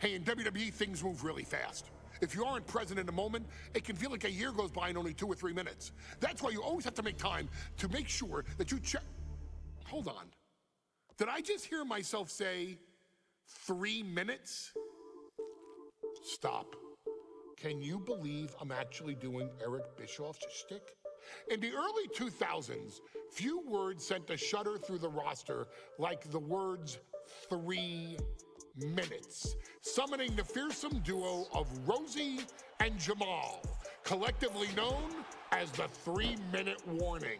Hey, in WWE, things move really fast. If you aren't present in the moment, it can feel like a year goes by in only 2 or 3 minutes. That's why you always have to make time to make sure that you check. Hold on. Did I just hear myself say 3 minutes? Stop. Can you believe I'm actually doing Eric Bischoff's shtick? In the early 2000s, few words sent a shudder through the roster like the words 3 minutes, summoning the fearsome duo of Rosie and Jamal, collectively known as the 3-Minute Warning.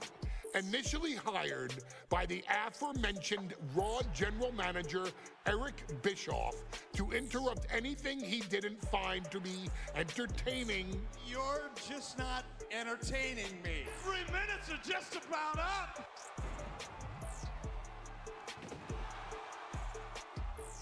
Initially hired by the aforementioned Raw general manager Eric Bischoff to interrupt anything he didn't find to be entertaining. You're just not entertaining me. 3 minutes are just about up.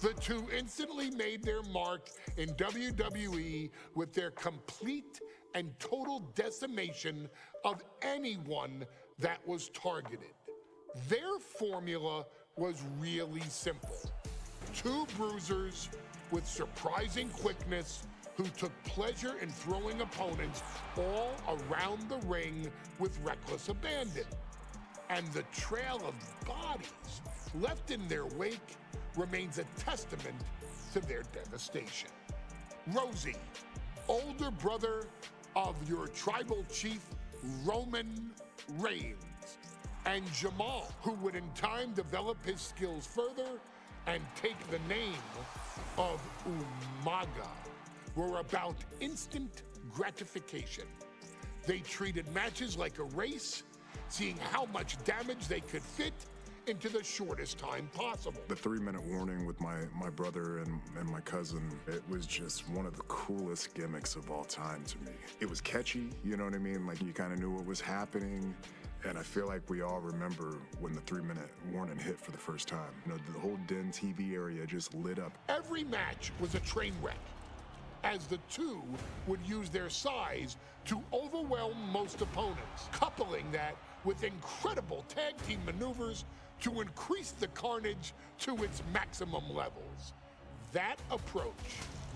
The two instantly made their mark in WWE with their complete and total decimation of anyone that was targeted. Their formula was really simple. 2 bruisers with surprising quickness who took pleasure in throwing opponents all around the ring with reckless abandon. And the trail of bodies left in their wake remains a testament to their devastation. Rosie, older brother of your tribal chief, Roman Reigns, and Jamal, who would in time develop his skills further and take the name of Umaga, were about instant gratification. They treated matches like a race, seeing how much damage they could fit into the shortest time possible. The 3-minute warning with my brother and my cousin, it was just one of the coolest gimmicks of all time to me. It was catchy, you know what I mean? Like, you kind of knew what was happening. And I feel like we all remember when the 3-minute warning hit for the first time. You know, the whole Den TV area just lit up. Every match was a train wreck, as the two would use their size to overwhelm most opponents, coupling that with incredible tag team maneuvers to increase the carnage to its maximum levels. That approach,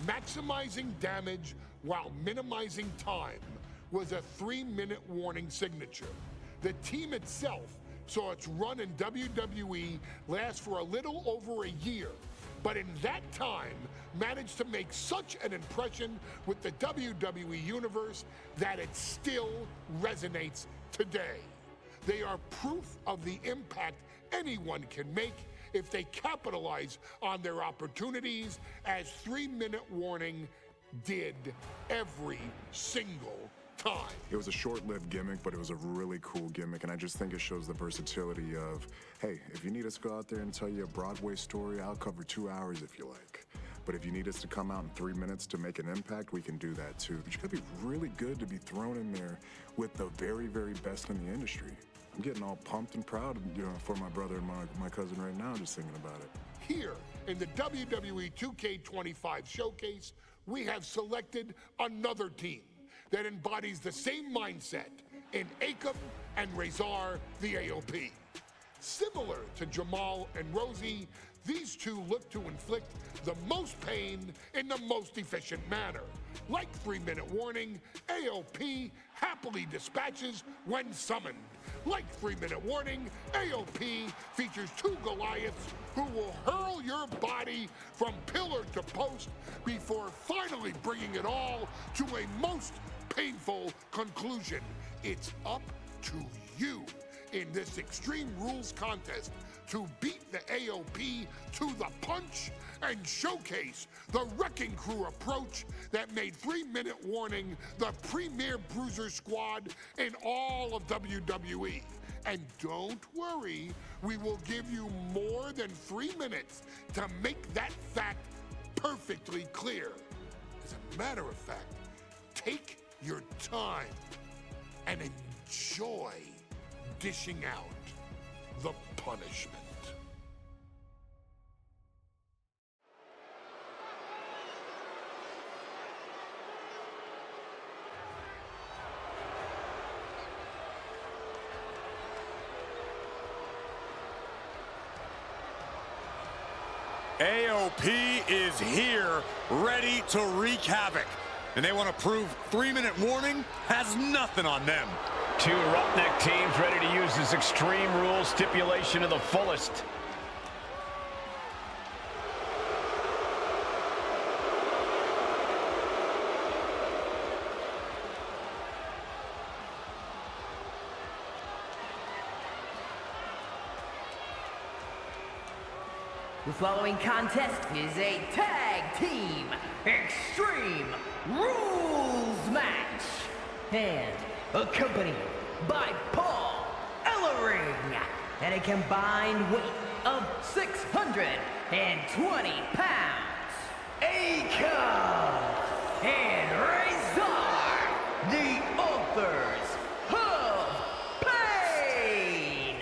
maximizing damage while minimizing time, was a 3-minute warning signature. The team itself saw its run in WWE last for a little over a year, but in that time managed to make such an impression with the WWE Universe that it still resonates today. They are proof of the impact anyone can make if they capitalize on their opportunities, as 3-minute warning did every single time. It was a short-lived gimmick, but it was a really cool gimmick, and I just think it shows the versatility of, hey, if you need us to go out there and tell you a Broadway story, I'll cover 2 hours if you like. But if you need us to come out in 3 minutes to make an impact, we can do that too. But you gotta be really good to be thrown in there with the very, very best in the industry. I'm getting all pumped and proud, you know, for my brother and my cousin right now, just thinking about it. Here in the WWE 2K25 showcase, we have selected another team that embodies the same mindset in Akam and Razor the AOP. Similar to Jamal and Rosie, these two look to inflict the most pain in the most efficient manner. Like 3-minute warning, AOP happily dispatches when summoned. Like 3-minute warning, AOP features 2 Goliaths who will hurl your body from pillar to post before finally bringing it all to a most painful conclusion. It's up to you in this Extreme Rules contest to beat the AOP to the punch and showcase the Wrecking Crew approach that made 3-minute warning the premier bruiser squad in all of WWE. And don't worry, we will give you more than 3 minutes to make that fact perfectly clear. As a matter of fact, take your time and enjoy dishing out the punishment. AOP is is here, ready to wreak havoc. And they want to prove 3-minute warning has nothing on them. Two roughneck teams ready to use this Extreme Rules stipulation to the fullest. The following contest is a tag team Extreme Rules match and accompanied by Paul Ellering at a combined weight of 620 pounds. Akam and Razor, the authors of pain.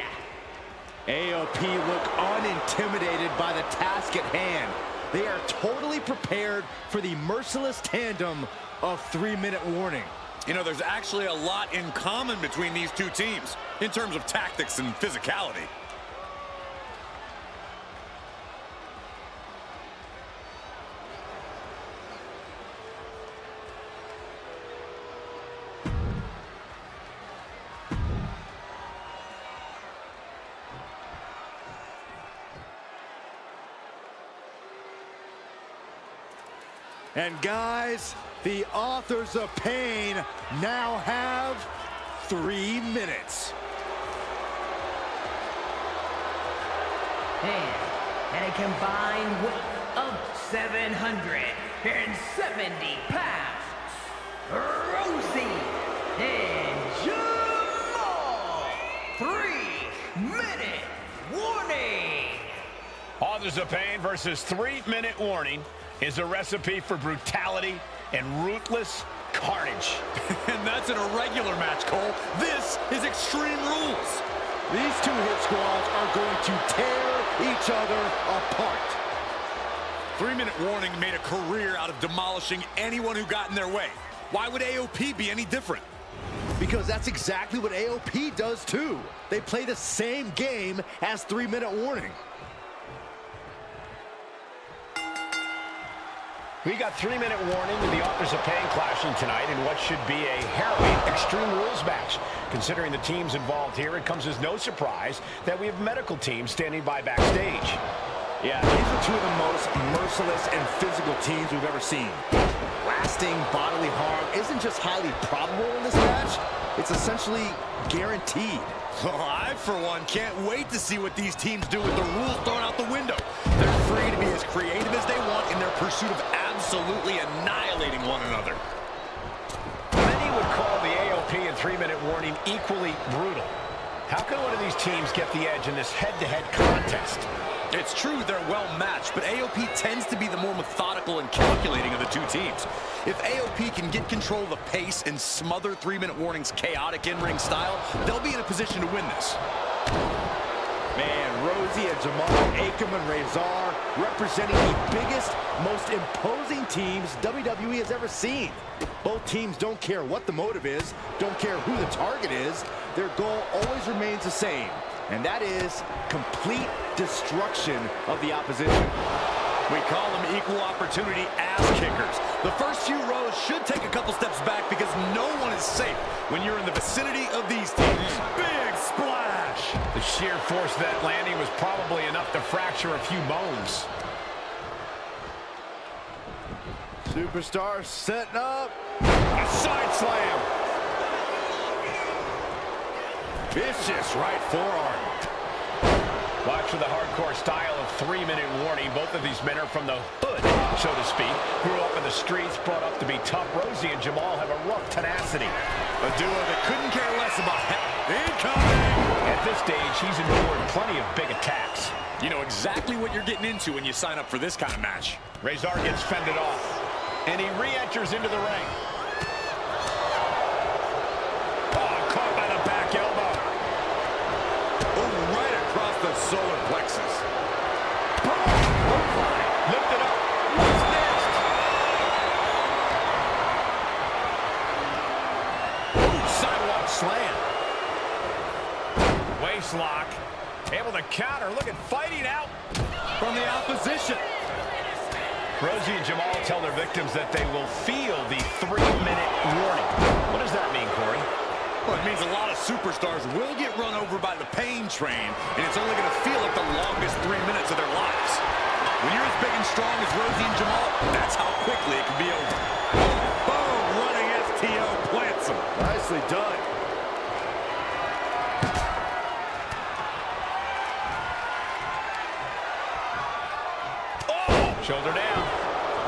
AOP look unintimidated by the task at hand. They are totally prepared for the merciless tandem of 3-minute warning. You know, there's actually a lot in common between these two teams in terms of tactics and physicality. And guys, the authors of pain now have 3 minutes. And at a combined weight of 770 pounds, Rosie and Jamal. 3-minute warning. Authors of Pain versus 3-minute warning is a recipe for brutality and ruthless carnage. And that's an irregular match, Cole. This is Extreme Rules. These two hit squads are going to tear each other apart. 3-minute warning made a career out of demolishing anyone who got in their way. Why would AOP be any different? Because that's exactly what AOP does too. They play the same game as 3-minute warning. We got 3-minute warning with the authors of pain clashing tonight in what should be a harrowing Extreme Rules match. Considering the teams involved here, it comes as no surprise that we have medical teams standing by backstage. Yeah, these are two of the most merciless and physical teams we've ever seen. Lasting bodily harm isn't just highly probable in this match, it's essentially guaranteed. Oh, I, for one, can't wait to see what these teams do with the rules thrown out the window. They're free to be as creative as they want in their pursuit of absolutely annihilating one another. Many would call the AOP and 3-minute warning equally brutal. How can one of these teams get the edge in this head-to-head contest? It's true they're well matched, but AOP tends to be the more methodical and calculating of the two teams. If AOP can get control of the pace and smother 3-minute warning's chaotic in-ring style, they'll be in a position to win this. Man, Rosie and Jamal, Akam and Razor representing the biggest, most imposing teams WWE has ever seen. Both teams don't care what the motive is, don't care who the target is. Their goal always remains the same, and that is complete destruction of the opposition. We call them equal opportunity ass kickers. The first few rows should take a couple steps back because no one is safe when you're in the vicinity of these teams. Big splash! The sheer force of that landing was probably enough to fracture a few bones. Superstar setting up. A side slam. Vicious right forearm. Watch for the hardcore style of 3-minute warning. Both of these men are from the hood, so to speak. Grew up in the streets, brought up to be tough. Rosie and Jamal have a rough tenacity. A duo that couldn't care less about incoming. At this stage, he's endured plenty of big attacks. You know exactly what you're getting into when you sign up for this kind of match. Razor gets fended off, and he re-enters into the ring. Oh, caught by the back elbow. Oh, right across the solar plexus. Lift it up. What's next? Ooh, sidewalk slam. Waist lock. Able to counter. Look at fighting out From the opposition. Rosie and Jamal tell their victims that they will feel the 3-minute warning. What does that mean, Corey? Well, it means a lot of superstars will get run over by the pain train, and it's only going to feel like the longest 3 minutes of their lives. When you're as big and strong as Rosie and Jamal, that's how quickly it can be over. Boom! Running STO plants him. Nicely done. Shoulder down.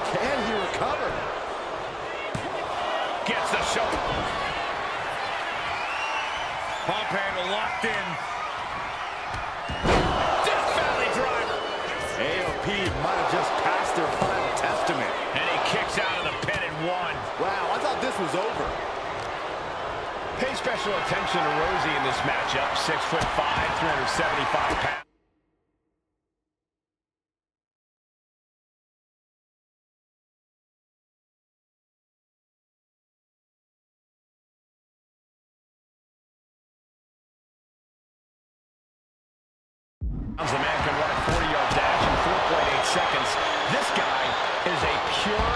Can he recover? Gets the shoulder. Pump handle locked in. Death Valley driver. AOP might have just passed their final testament. And he kicks out of the pin and one. Wow, I thought this was over. Pay special attention to Rosie in this matchup. 6'5", 375 pounds. The man can run a 40-yard dash in 4.8 seconds. This guy is a pure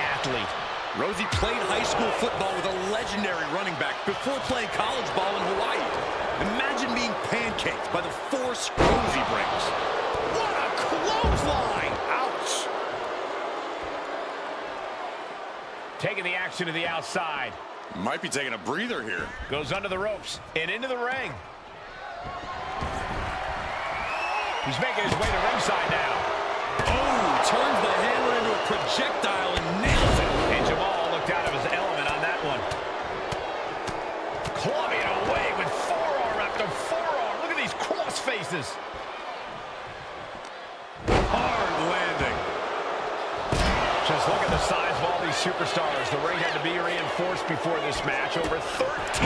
athlete. Rosie played high school football with a legendary running back before playing college ball in Hawaii. Imagine being pancaked by the force Rosie brings. What a clothesline! Ouch! Taking the action to the outside. Might be taking a breather here. Goes under the ropes and into the ring. He's making his way to ringside now. Oh, turns the hammer into a projectile and nails it. And Jamal looked out of his element on that one. Clubbing away with forearm after forearm. Look at these cross faces. Hard landing. Just look at the size of all these superstars. The ring had to be reinforced before this match. Over 1,300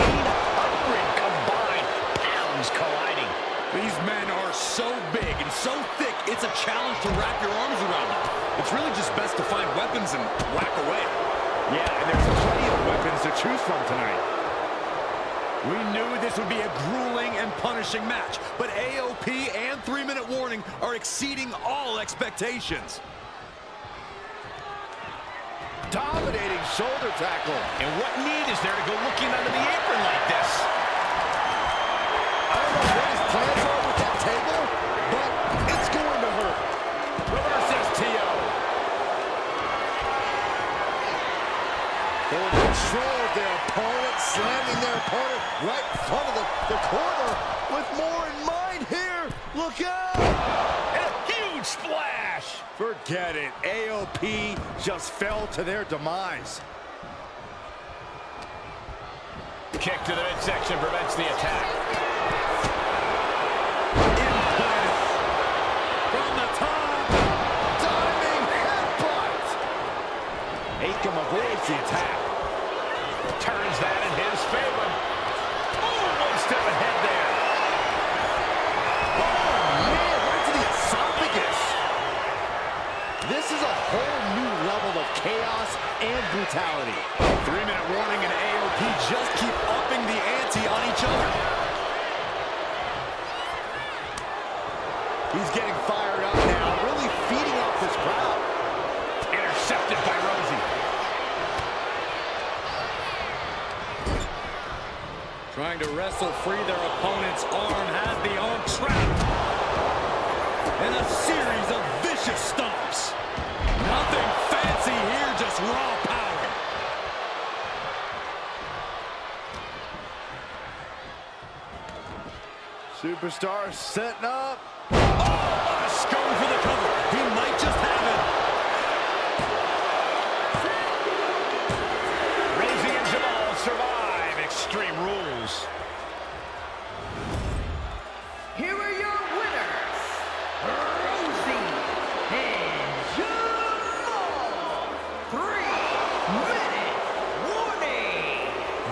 combined pounds colliding. These men are so big and so thick, it's a challenge to wrap your arms around them. It's really just best to find weapons and whack away. Yeah, and there's plenty of weapons to choose from tonight. We knew this would be a grueling and punishing match, but AOP and 3-minute warning are exceeding all expectations. Dominating shoulder tackle. And what need is there to go looking under the apron like this? I don't know what his plans are with that table, but it's going to hurt. Reverse STO. Full control of their opponent, slamming their opponent right in front of the corner with more in mind here. Look out! And a huge splash. Forget it. AOP just fell to their demise. Kick to the midsection prevents the attack. Implanted from the top. Diving headbutt. Akam avoids the attack. Turns that in his favor. Oh, one step ahead there. Oh, man, right to the esophagus. This is a whole new level of chaos and brutality. 3-minute warning and AOP just keep upping the ante on each other. He's getting fired up now, really feeding off this crowd. Intercepted by Rosie. Trying to wrestle free their opponent's arm, has the arm trapped. And a series of vicious stomps. Nothing fancy here, just raw power. Superstar setting up. Oh, going for the cover. He might just have it. Rosie and Jamal survive Extreme Rules. Here are your winners, Rosie and Jamal. 3-minute warning.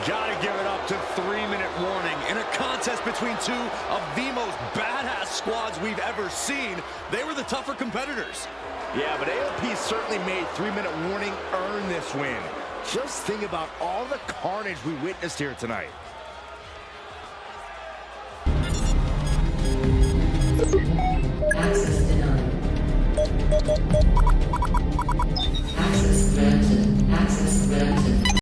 Gotta give it up to 3-minute warning. In a contest between two of the most badass squads we've ever seen, they were the tougher competitors. Yeah, but AOP certainly made 3-minute warning earn this win. Just think about all the carnage we witnessed here tonight. Access denied.